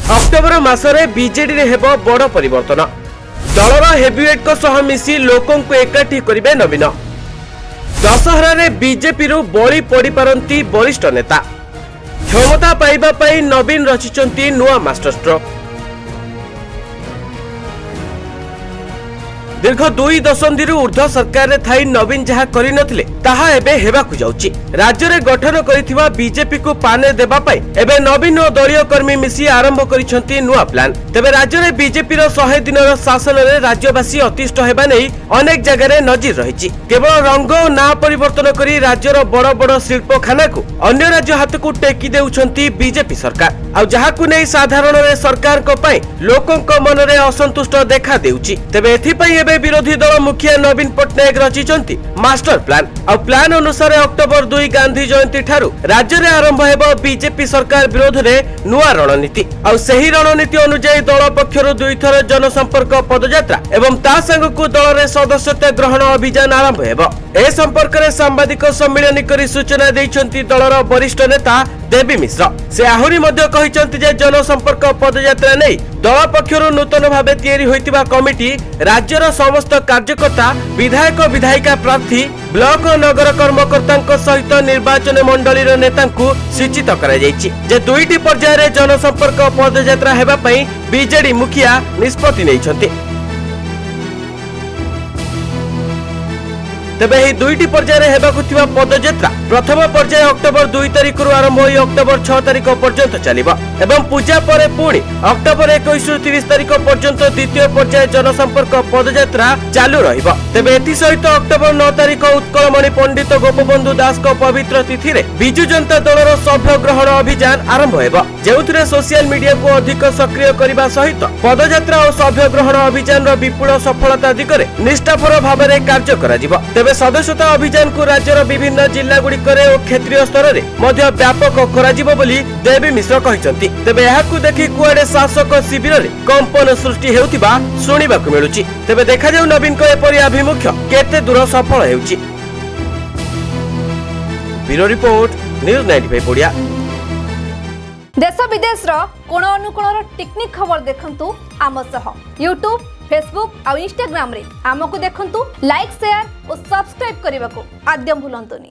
October मासरे BJD रे हेबो बड़ परिवर्तन। दलर हेवीवेट को सह मिसी लोकों को एकाठी करिवे नवीन। दशहरा रे बीजेपी रु बळी पड़ी पारंती वरिष्ठ नेता। क्षमता पाइबा पई नवीन रचिचंती नुआ मास्टर स्ट्रोक। दीर्घ 2 दशंधि ऊर्ध्व सरकार रे थाई नवीन जहा करि नथिले ताहा एबे हेबाकु जाउची। राज्य रे गठन करिथिबा बीजेपी को पाने देबा पई एबे नवीन और दलीय कर्मी मिसी आरंभ करिसंती नुआ प्लान। तेबे राज्य रे बीजेपी रो 100 दिन रो शासन रे राज्यवासी अतिष्ठ हेबा नै अनेक जगह रे नजीर रहिची। केवल रंग और ना परिवर्तन करी राज्य रो बड़ बड़ शिल्पखाना को अन्य राज्य हाथ को टेकी देउछंती बीजेपी सरकार। आ जहा को नै साधारण रे सरकार को पई लोकन को मन रे असंतुष्ट देखा देउची। तेबे एथि पई एबे विरोधी दल मुखिया नवीन पट्टनायक रचिचंती मास्टर प्लान। आ प्लान अनुसार अक्टोबर 2 गांधी जयंती ठारू राज्य रे आरंभ हेबो बीजेपी सरकार विरोध रे नुआ रणनीति। आ सही रणनीति अनुसार दल पक्षरु 2 थर जनसंपर्क पदयात्रा एवं ता संग को दल रे सदस्यता ग्रहण अभियान आरंभ हेबो। ए संपर्क रे सांबादिक सम्मेलन करी सूचना दैछंती दलर वरिष्ठ नेता देवी मिश्र। से आहुरी मध्य कहिसंती जे जनसंपर्क पदयात्रा नै दल पक्षरु नूतन भाबे तयारी होइतिबा कमिटी राज्यर समस्त कार्यकर्ता विधायक विधायिका प्रार्थी ब्लॉक और नगर कर्मकर्ता सहित निर्वाचन मंडली नेता सूचित करा जायछि जे 2टी पर्याय रे जनसंपर्क पदयात्रा हेबा पई बीजेडी मुखिया निष्पत्ति नैछंती। तेबे एही 2टी पर्याय रे हेबाकु थिबा पदयात्रा प्रथम पर्याय अक्टोबर 2 तारिख रु आरंभ होई अक्टोबर 6 तारिख पर्यंत चलिबा एवं पूजा परे पुणी अक्टोबर 21 रु 30 तारिख पर्यंत द्वितीय पर्याय जनसंपर्क पदयात्रा चालू रहिबा। तेबे एथि सहित अक्टोबर 9 तारिख उत्कलमणि पंडित गोपबंधु दास को पवित्र तिथि रे बिजु जनता दलर सभ्य ग्रहण अभियान आरंभ हेबा जेउथिरे सोशल मीडिया को अधिक सक्रिय करबा सहित पदयात्रा और सभ्य ग्रहण अभियान रो विपुल सफलता दिगरे निष्ठापर भाव में कार्य करा जिवो। तेबे सदस्यता अभियान को राज्यर विभिन्न जिला गुड़िकरे और क्षेत्रीय स्तर रे मध्य व्यापक कराजिबो बोली देवी मिश्र कहिसंती। तेबे एहाकु देखि कुआडे शासक शिविर रे कंपन सृष्टि हेउतिबा सुनिबाकु मिलुची। तेबे देखा जाऊ नवीन को एपरि अभिमुख्य केते दूर सफल हेउची। Bureau report news 95 Odia. देश विदेश रो कोण अनुकोण टेक्निक खबर देखंतु आम सह यूट्यूब फेसबुक और इंस्टाग्राम रे आमको देखंतु लाइक शेयर और सब्सक्राइब करने को आद्यम भूलंतुनी।